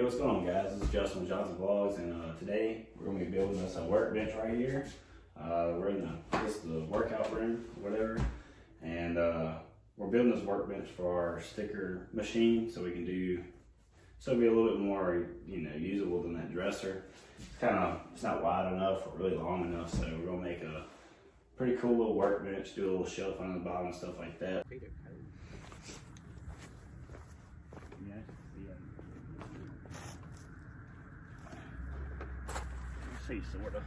Yo, what's going on, guys? This is Justin with Johnson Vlogs, and today we're going to be building us a workbench right here. We're in this is the workout room, whatever, and we're building this workbench for our sticker machine, so we can do, so it'll be a little bit more, usable than that dresser. It's not wide enough or really long enough, so we're going to make a pretty cool little workbench, do a little shelf on the bottom and stuff like that. Sort of.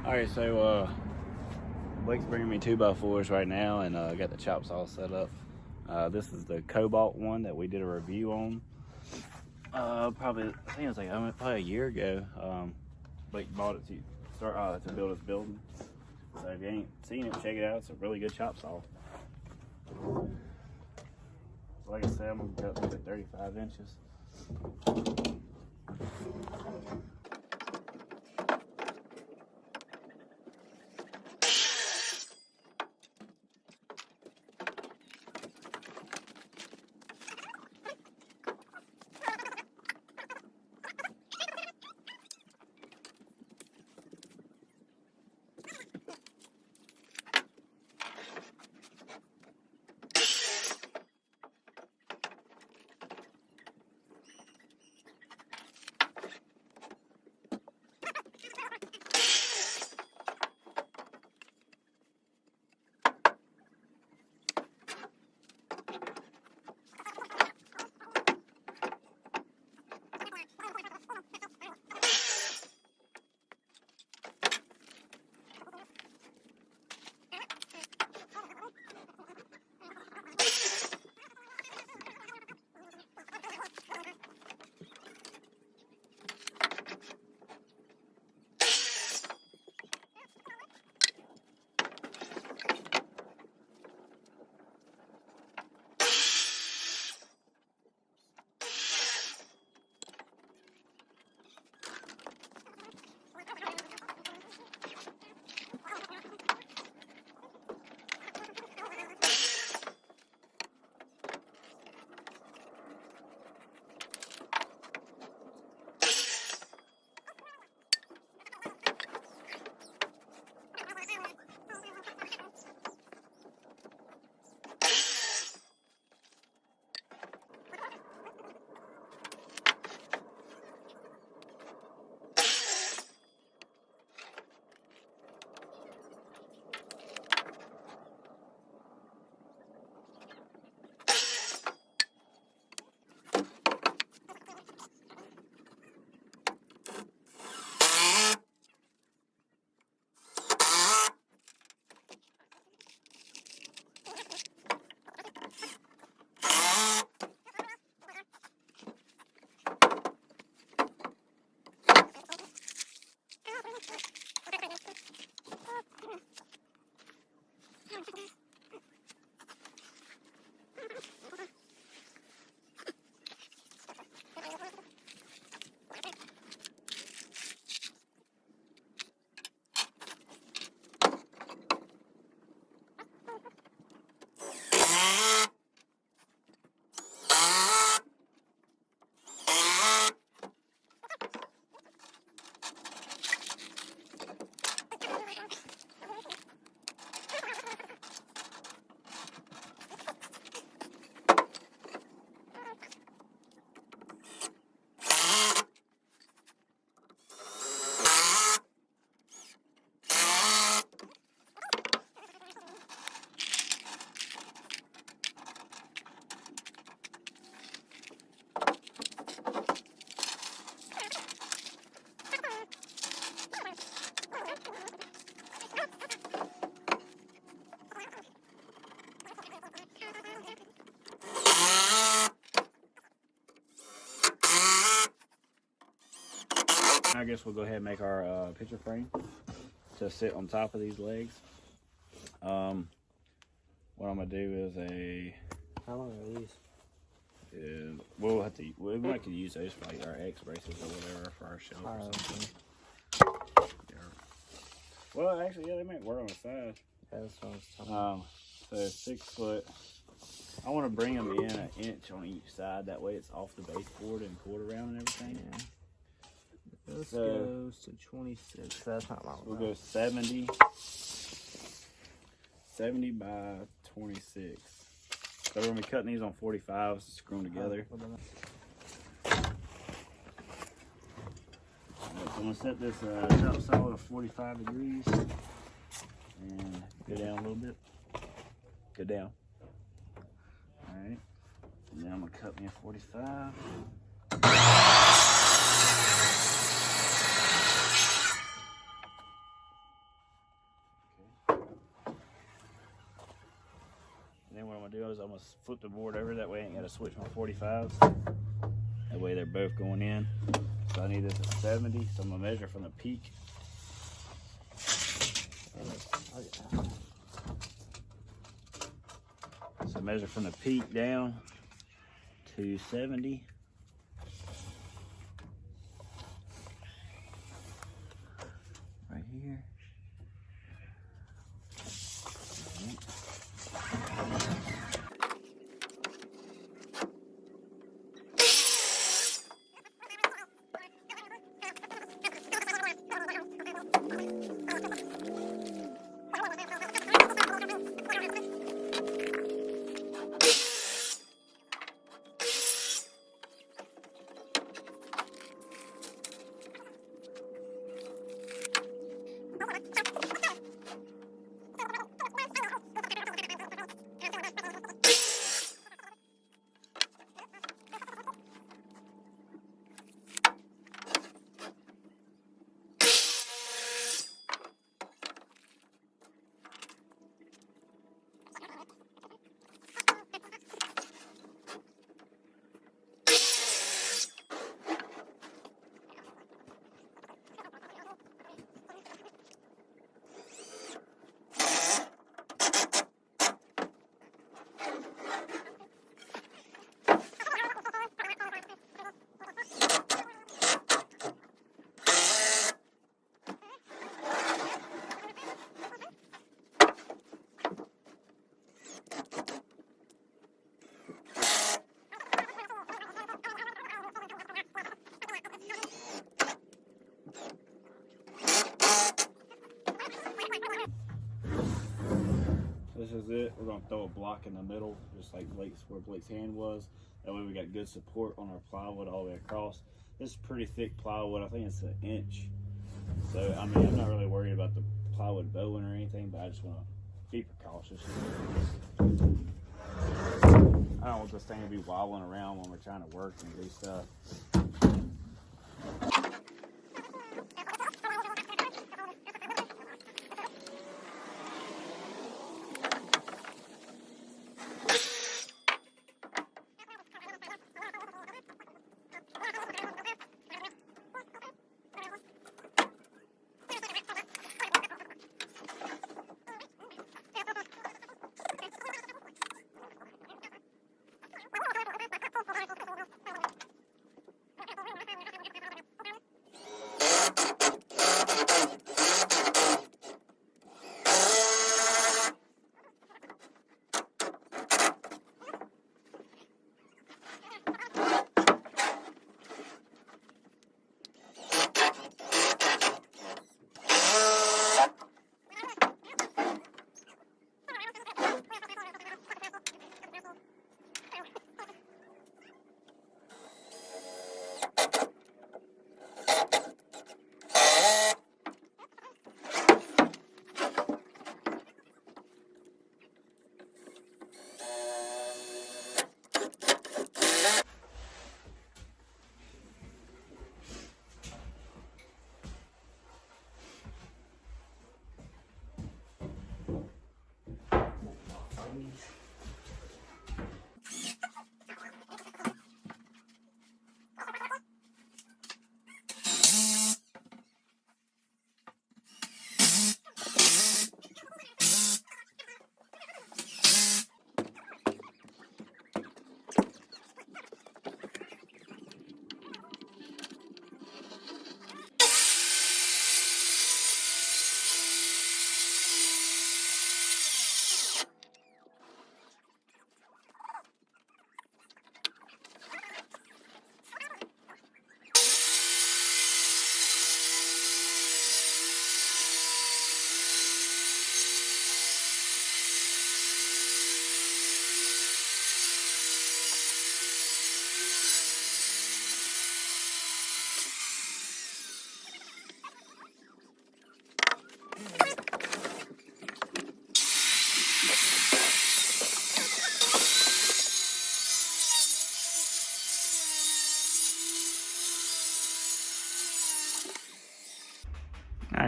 Alright, so Blake's bringing me 2x4s right now, and I got the chops all set up. This is the Cobalt one that we did a review on. I think it was like probably a year ago. Blake bought it to build his building. So if you ain't seen it, check it out. It's a really good chop saw. So like I said, I'm gonna cut to 35 inches. I guess we'll go ahead and make our picture frame to sit on top of these legs. What I'm gonna do is how long are these? We might could use those for like our X braces or whatever for our shelf or something. Yeah. Well, actually, yeah, they might work on the side. Yeah, that's what I was talking about. So 6 foot I want to bring them in an inch on each side. That way it's off the baseboard and pulled around and everything. Yeah. This goes to 26. That's not long. We'll go 70 by 26. So we're going to be cutting these on 45s to screw them together. Alright, so I'm going to set this chop saw at 45 degrees and go down a little bit. Go down. Alright, and then I'm going to cut me a 45. Then what I'm going to do is I'm going to flip the board over. That way I ain't got to switch my 45s. That way they're both going in. So I need this at 70. So I'm going to measure from the peak. So measure from the peak down to 70. Right here. This is it. We're going to throw a block in the middle, just like where Blake's hand was. That way we got good support on our plywood all the way across. This is pretty thick plywood. I think it's an inch. So, I mean, I'm not really worried about the plywood bowing or anything, but I just want to be precautious. I don't want this thing to be wobbling around when we're trying to work and do stuff.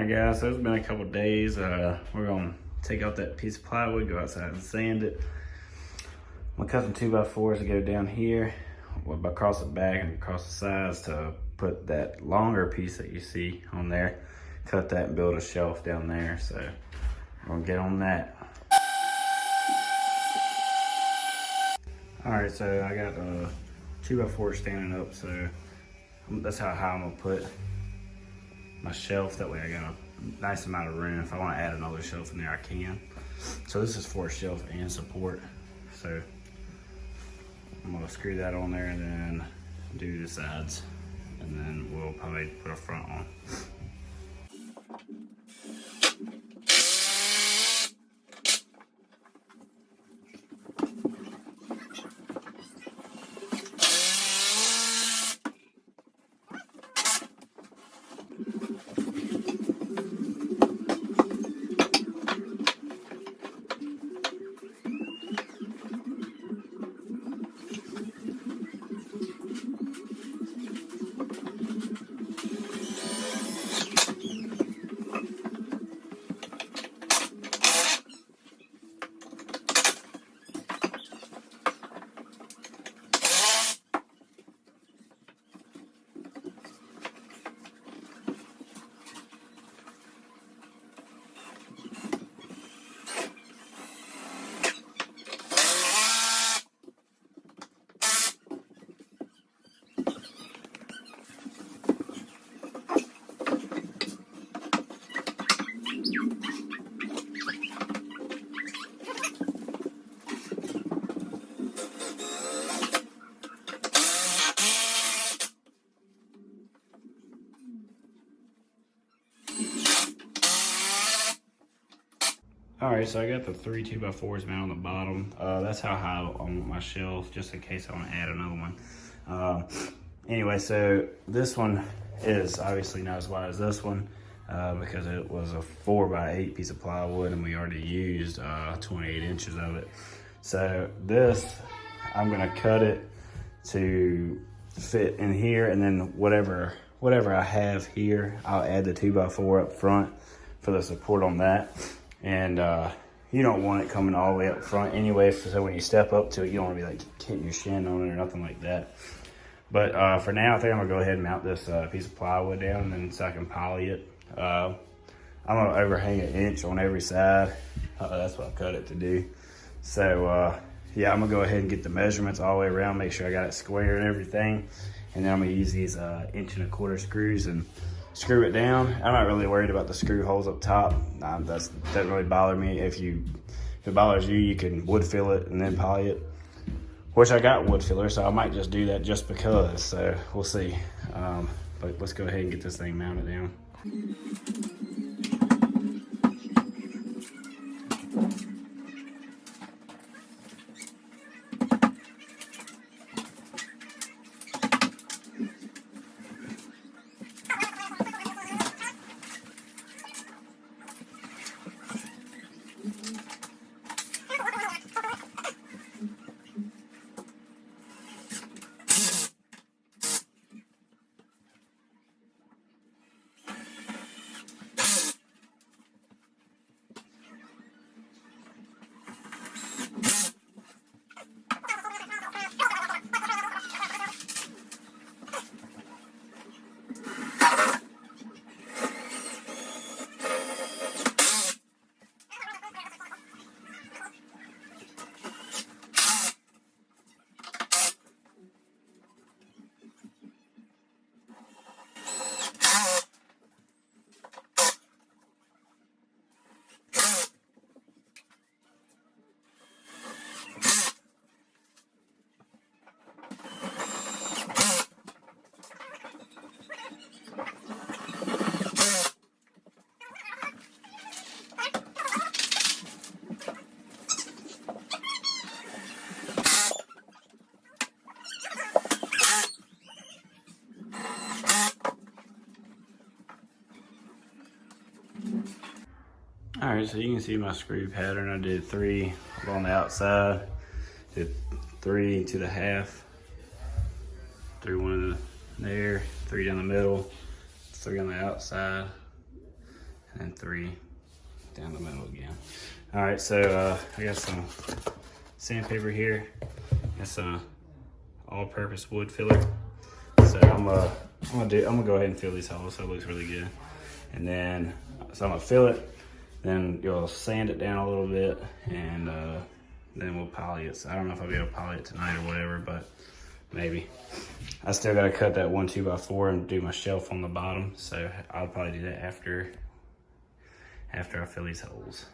Alright guys, so it's been a couple days. We're gonna take out that piece of plywood, go outside and sand it. I'm gonna cut some 2x4s to go down here, across the back and across the sides to put that longer piece that you see on there. Cut that and build a shelf down there. So we're gonna get on that. Alright, so I got 2x4 standing up, so that's how high I'm gonna put my shelf. That way I got a nice amount of room. If I want to add another shelf in there, I can. So this is for shelf and support. So I'm gonna screw that on there and then do the sides, and then we'll probably put a front on. Alright, so I got the 3 2x4s mounted on the bottom. That's how high I want my shelf, just in case I want to add another one. Anyway, so this one is obviously not as wide as this one because it was a 4x8 piece of plywood and we already used 28 inches of it. So this, I'm going to cut it to fit in here, and then whatever I have here, I'll add the 2x4 up front for the support on that. And you don't want it coming all the way up front anyway, so when you step up to it, you don't want to be like hitting your shin on it or nothing like that. But for now, I think I'm gonna go ahead and mount this piece of plywood down, and then so I can poly it. I'm gonna overhang 1 inch on every side. That's what I cut it to do. So yeah, I'm gonna go ahead and get the measurements all the way around, make sure I got it square and everything. And then I'm gonna use these 1 1/4 inch screws and screw it down. I'm not really worried about the screw holes up top. That doesn't really bother me. If it bothers you, you can wood fill it and then poly it, which I got wood filler, so I might just do that just because. So we'll see. But let's go ahead and get this thing mounted down. All right, so you can see my screw pattern. I did 3 along the outside, did 3 to the half, 3 one in there, 3 down the middle, 3 on the outside, and then 3 down the middle again. All right, so I got some sandpaper here. Got some all-purpose wood filler. So I'm gonna go ahead and fill these holes so it looks really good. And then, so I'm gonna fill it, then you'll sand it down a little bit, and then we'll poly it. So I don't know if I'll be able to poly it tonight or whatever, but maybe. I still gotta cut that 1 2x4 and do my shelf on the bottom. So I'll probably do that after I fill these holes.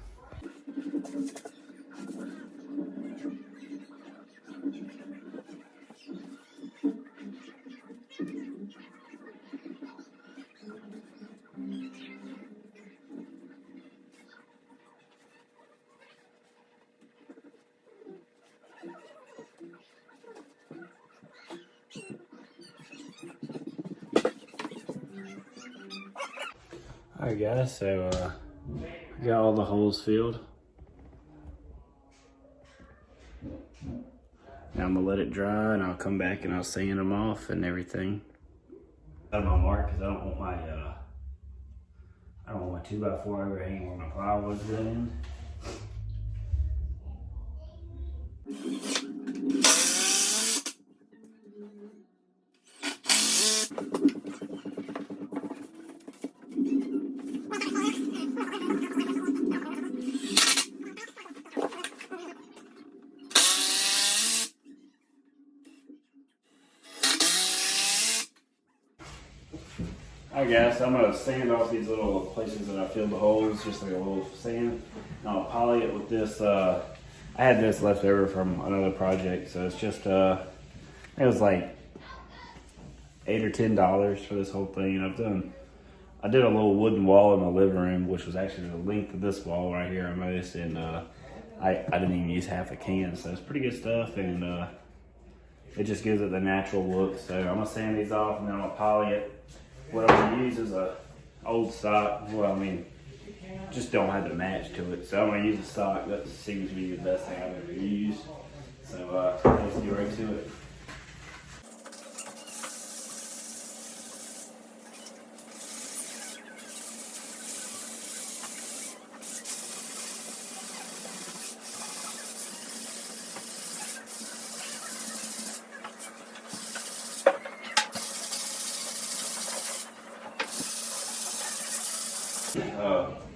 Alright guys, so I got all the holes filled. Now I'm gonna let it dry and I'll come back and I'll sand them off and everything. Out of my mark because I don't want my 2x4 overhanging where my plywood's going in. Alright guys, so I'm going to sand off these little places that I filled the holes, just like a little sand. And I'll poly it with this, I had this left over from another project, so it's just, it was like $8 or $10 for this whole thing. And I did a little wooden wall in my living room, which was actually the length of this wall right here almost, and I didn't even use half a can, so it's pretty good stuff, and it just gives it the natural look. So I'm going to sand these off and then I'm going to poly it. What I'm gonna use is a old stock. Well, I mean, just don't have the match to it. So I'm gonna use a stock. That seems to be the best thing I've ever used. So let's get right to it.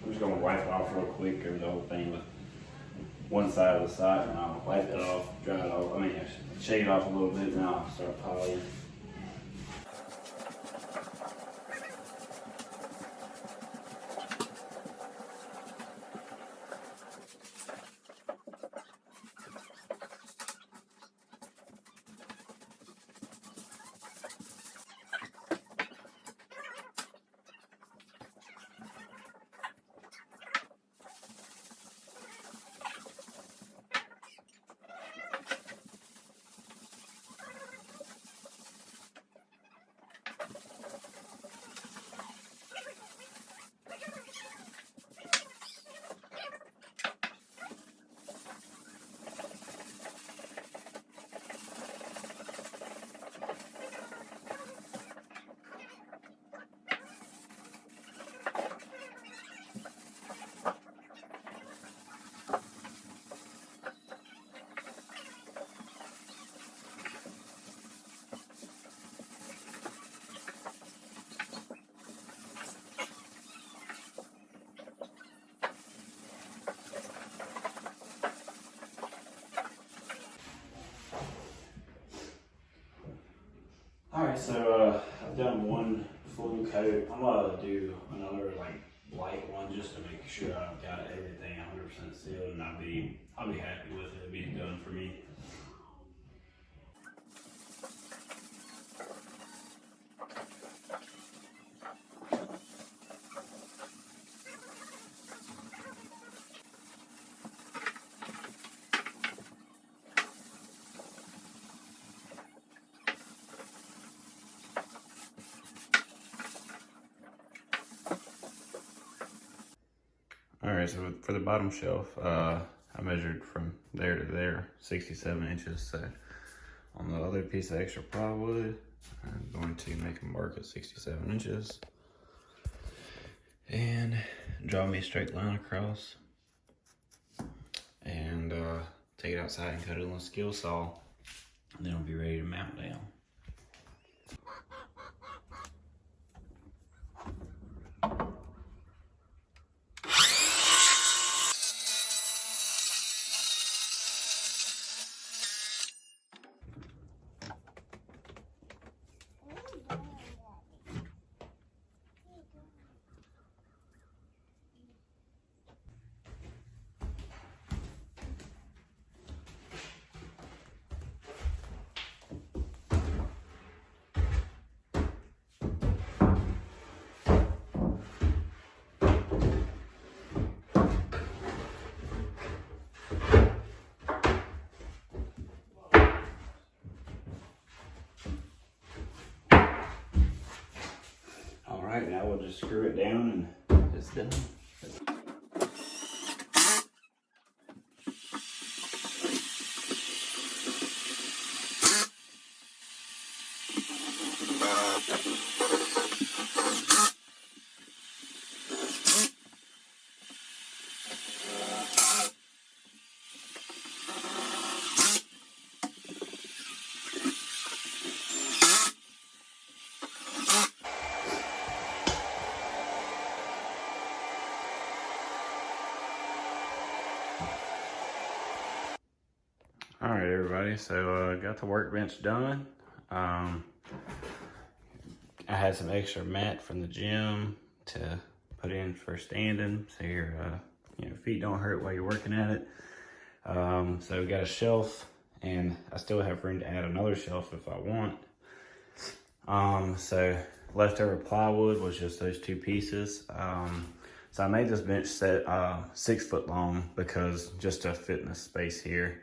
I'm just gonna wipe it off real quick over the whole thing with one side of the sock, and I'll wipe it off, dry it off. I mean, shake it off a little bit, and I'll start polying. Alright, so I've done one full coat. I'm gonna do another like light one just to make sure I've got everything 100% sealed, and I'll be happy with it being done for me. All right, so for the bottom shelf, I measured from there to there, 67 inches. So on the other piece of extra plywood, I'm going to make a mark at 67 inches. and draw me a straight line across, and take it outside and cut it on a skill saw, and then I'll be ready to mount down. All right, now we'll just screw it down and it's done. All right, everybody, so got the workbench done. I had some extra mat from the gym to put in for standing, so your feet don't hurt while you're working at it. So we got a shelf, and I still have room to add another shelf if I want. So leftover plywood was just those two pieces. So I made this bench set 6 foot long because just to fit in the space here.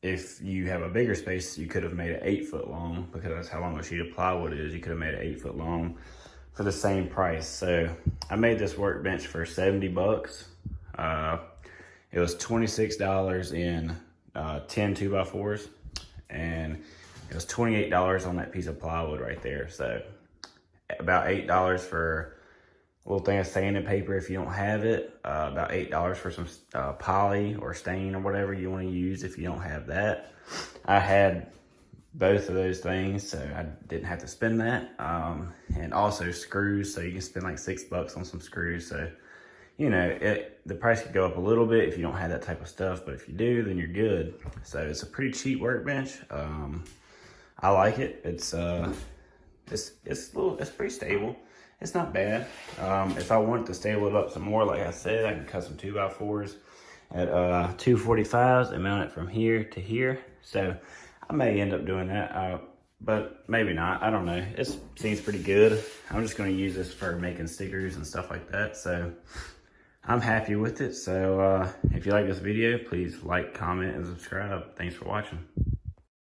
If you have a bigger space, you could have made it 8 foot long because that's how long a sheet of plywood is. You could have made it 8 foot long for the same price. So I made this workbench for 70 bucks. It was $26 in 10 2x4s, and it was $28 on that piece of plywood right there. So about $8 for a little thing of sanding paper if you don't have it, about $8 for some poly or stain or whatever you want to use if you don't have that. I had both of those things, so I didn't have to spend that. And also screws, so you can spend like $6 on some screws. So, the price could go up a little bit if you don't have that type of stuff, but if you do, then you're good. So it's a pretty cheap workbench. I like it. It's pretty stable. It's not bad. If I wanted to stable it up some more, like I said, I can cut some 2x4s at 245s and mount it from here to here. So I may end up doing that, but maybe not. I don't know. It seems pretty good. I'm just going to use this for making stickers and stuff like that. So I'm happy with it. So if you like this video, please like, comment, and subscribe. Thanks for watching.